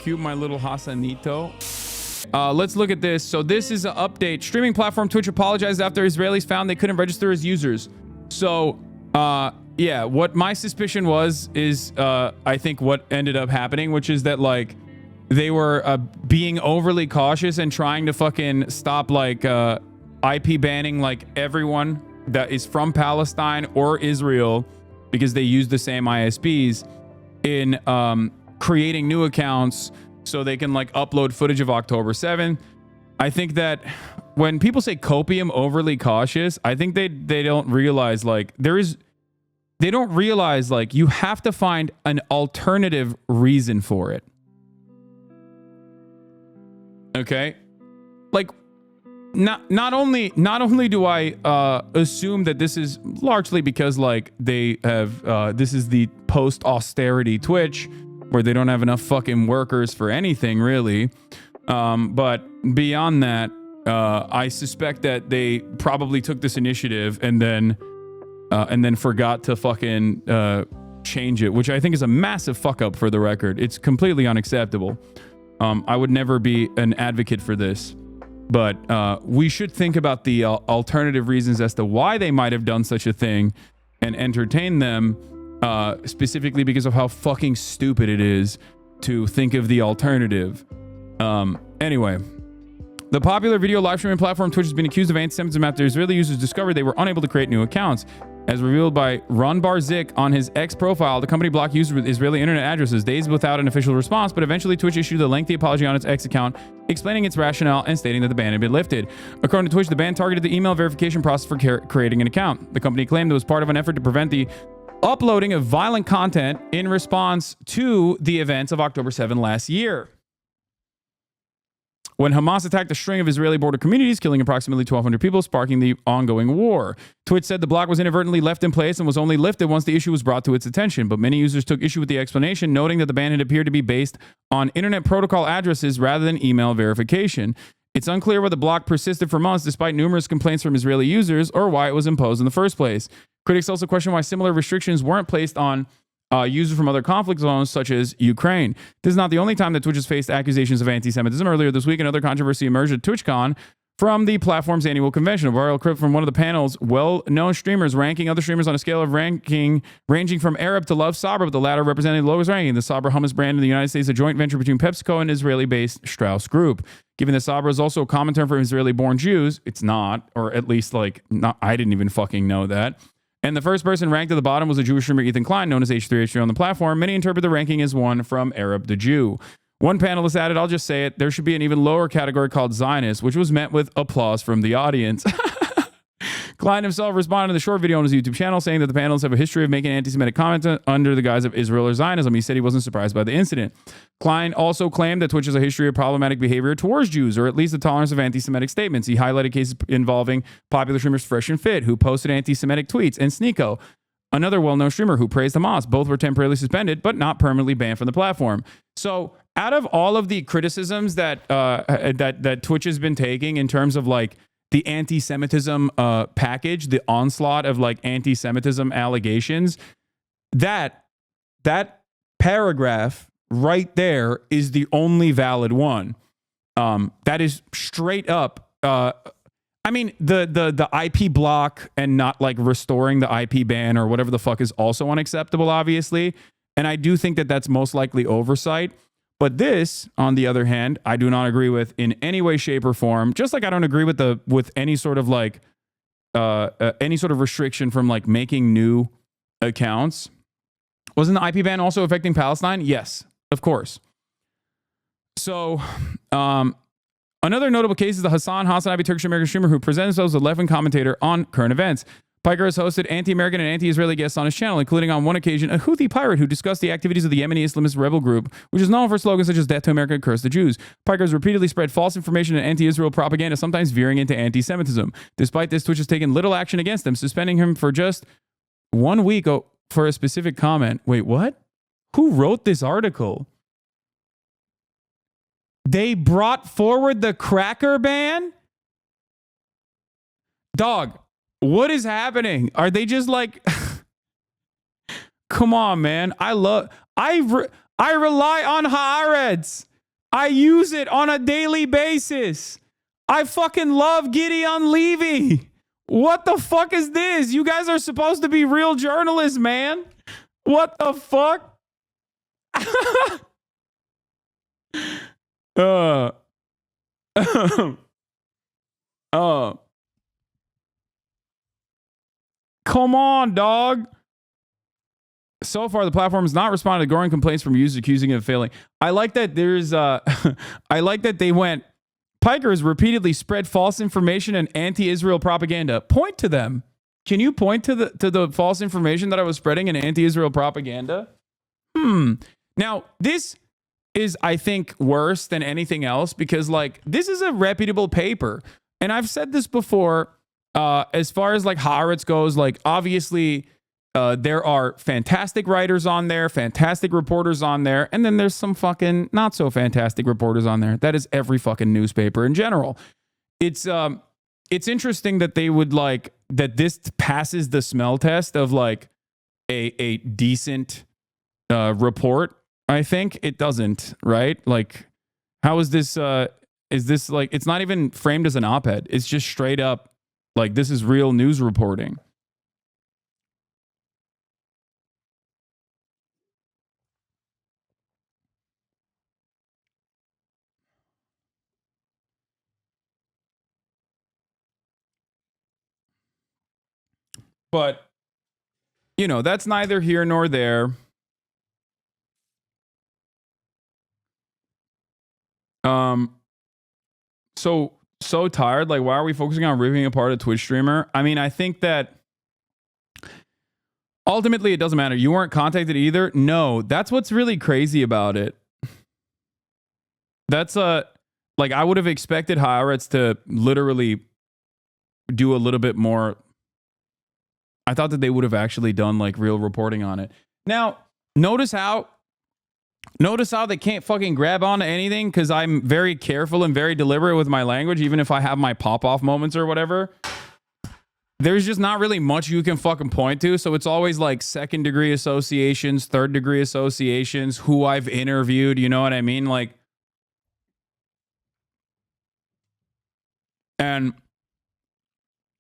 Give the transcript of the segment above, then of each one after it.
cue my little Hasanito. Let's look at this. So this is an update. Streaming platform Twitch apologized after Israelis found they couldn't register as users. So, yeah, what my suspicion was is, I think what ended up happening, which is that, like, they were being overly cautious and trying to fucking stop, like, IP banning, like, everyone that is from Palestine or Israel, because they use the same ISPs in creating new accounts so they can, like, upload footage of October 7th. I think that when people say copium overly cautious, I think they don't realize, like, they don't realize, like, you have to find an alternative reason for it. Okay? Like, not only do I assume that this is largely because, like, they have this is the post austerity Twitch where they don't have enough fucking workers for anything really, but beyond that, I suspect that they probably took this initiative and then forgot to fucking change it, which I think is a massive fuck up. For the record, it's completely unacceptable. I would never be an advocate for this, but we should think about the alternative reasons as to why they might have done such a thing and entertain them, specifically because of how fucking stupid it is to think of the alternative. Anyway, the popular video live streaming platform Twitch has been accused of anti-Semitism after Israeli users discovered they were unable to create new accounts. As revealed by Ron Barzik on his X profile, the company blocked users with Israeli internet addresses days without an official response, but eventually Twitch issued a lengthy apology on its X account, explaining its rationale and stating that the ban had been lifted. According to Twitch, the ban targeted the email verification process for creating an account. The company claimed it was part of an effort to prevent the uploading of violent content in response to the events of October 7 last year, when Hamas attacked a string of Israeli border communities, killing approximately 1,200 people, sparking the ongoing war. Twitch said the block was inadvertently left in place and was only lifted once the issue was brought to its attention, but many users took issue with the explanation, noting that the ban had appeared to be based on internet protocol addresses rather than email verification. It's unclear why the block persisted for months despite numerous complaints from Israeli users, or why it was imposed in the first place. Critics also question why similar restrictions weren't placed on users from other conflict zones such as Ukraine. This is not the only time that Twitch has faced accusations of anti-Semitism. Earlier this week, another controversy emerged at TwitchCon from the platform's annual convention. A viral clip from one of the panel's well-known streamers ranking other streamers on a scale of ranking ranging from Arab to Love Sabra, with the latter representing the lowest ranking. The Sabra hummus brand in the United States, a joint venture between PepsiCo and Israeli-based Strauss Group. Given that Sabra is also a common term for Israeli-born Jews, it's not, or at least, like, not. I didn't even fucking know that. And the first person ranked at the bottom was a Jewish streamer, Ethan Klein, known as H3H3 on the platform. Many interpret the ranking as one from Arab to Jew. One panelist added, I'll just say it, there should be an even lower category called Zionist, which was met with applause from the audience. Klein himself responded in the short video on his YouTube channel, saying that the panelists have a history of making anti-Semitic comments under the guise of Israel or Zionism. He said he wasn't surprised by the incident. Klein also claimed that Twitch has a history of problematic behavior towards Jews, or at least a tolerance of anti-Semitic statements. He highlighted cases involving popular streamers Fresh and Fit, who posted anti-Semitic tweets, and Sneeko, another well-known streamer who praised Hamas. Both were temporarily suspended, but not permanently banned from the platform. So out of all of the criticisms that that Twitch has been taking in terms of, like, the anti-Semitism package, the onslaught of, like, anti-Semitism allegations, that paragraph right there is the only valid one. That is straight up. I mean, the IP block and not, like, restoring the IP ban or whatever the fuck is also unacceptable, obviously. And I do think that that's most likely oversight. But this, on the other hand, I do not agree with in any way, shape, or form. Just like I don't agree with any sort of, like, any sort of restriction from, like, making new accounts. Wasn't the IP ban also affecting Palestine? Yes, of course. So, another notable case is the HasanAbi Turkish-American streamer who presents himself as a left-wing commentator on current events. Piker has hosted anti-American and anti-Israeli guests on his channel, including on one occasion a Houthi pirate who discussed the activities of the Yemeni Islamist rebel group, which is known for slogans such as "Death to America" and "Curse the Jews." Piker has repeatedly spread false information and anti-Israel propaganda, sometimes veering into anti-Semitism. Despite this, Twitch has taken little action against him, suspending him for just 1 week for a specific comment. Wait, what? Who wrote this article? They brought forward the cracker ban? Dog. What is happening? Are they just like, come on, man. I rely on Haaretz. I use it on a daily basis. I fucking love Gideon Levy. What the fuck is this? You guys are supposed to be real journalists, man. What the fuck? Come on, dog. So far, the platform has not responded to growing complaints from users accusing it of failing. I like that there's I like that they went, Piker has repeatedly spread false information and anti-Israel propaganda. Point to them. Can you point to the false information that I was spreading and anti-Israel propaganda? Now, this is, I think, worse than anything else because, like, this is a reputable paper. And I've said this before, as far as, like, Haaretz goes, like, obviously, there are fantastic writers on there, fantastic reporters on there, and then there's some fucking not so fantastic reporters on there. That is every fucking newspaper in general. It's interesting that they would, like, that this passes the smell test of, like, a decent report. I think it doesn't, right? Like, how is this, like, it's not even framed as an op-ed. It's just straight up, like, this is real news reporting. But, you know, that's neither here nor there. So tired. Like, why are we focusing on ripping apart a Twitch streamer? I mean, I think that ultimately it doesn't matter. You weren't contacted either. No, that's what's really crazy about it. That's like, I would have expected Haaretz to literally do a little bit more. I thought that they would have actually done, like, real reporting on it. Now, notice how they can't fucking grab onto anything because I'm very careful and very deliberate with my language, even if I have my pop-off moments or whatever. There's just not really much you can fucking point to. So it's always like second-degree associations, third-degree associations, who I've interviewed, you know what I mean? Like, and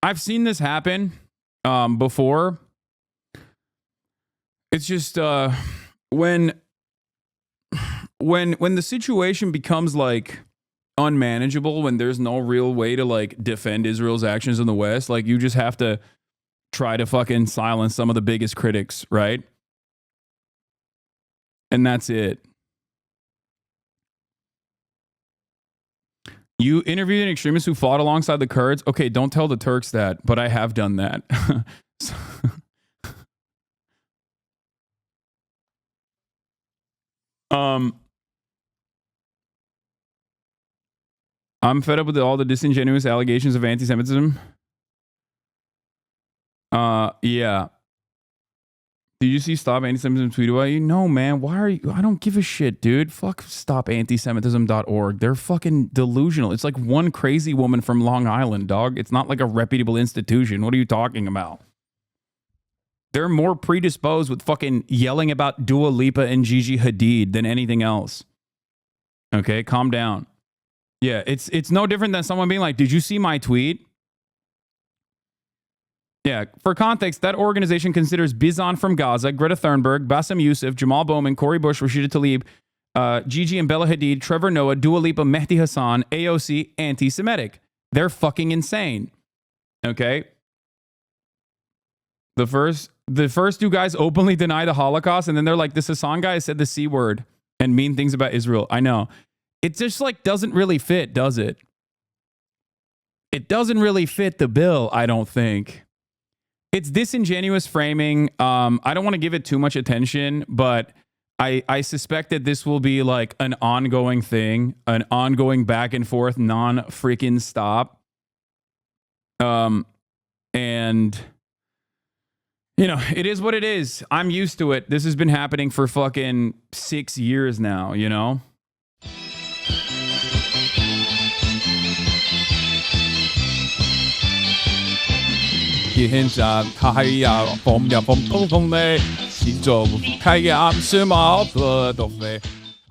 I've seen this happen before. It's just when the situation becomes, like, unmanageable, when there's no real way to, like, defend Israel's actions in the West, like, you just have to try to fucking silence some of the biggest critics, right? And that's it. You interviewed an extremist who fought alongside the Kurds. Okay, don't tell the Turks that, but I have done that. I'm fed up with all the disingenuous allegations of anti-Semitism. Yeah. Did you see Stop Anti-Semitism tweet about you? No, man. Why are you? I don't give a shit, dude. Fuck stopantisemitism.org. They're fucking delusional. It's like one crazy woman from Long Island, dog. It's not like a reputable institution. What are you talking about? They're more predisposed with fucking yelling about Dua Lipa and Gigi Hadid than anything else. Okay, calm down. Yeah, it's no different than someone being like, did you see my tweet? Yeah, for context, that organization considers Bizan from Gaza, Greta Thunberg, Bassem Youssef, Jamal Bowman, Cori Bush, Rashida Tlaib, Gigi and Bella Hadid, Trevor Noah, Dua Lipa, Mehdi Hassan, AOC, anti-Semitic. They're fucking insane. Okay? The first two guys openly deny the Holocaust, and then they're like, this Hassan guy said the C word and mean things about Israel. I know. It just, like, doesn't really fit, does it? It doesn't really fit the bill, I don't think. It's disingenuous framing. I don't want to give it too much attention, but I suspect that this will be, like, an ongoing thing, an ongoing back and forth, non-freaking stop. And, you know, it is what it is. I'm used to it. This has been happening for fucking 6 years now, you know?天上太陽，風呀風，風風你，前做太陽，是冇不都飛。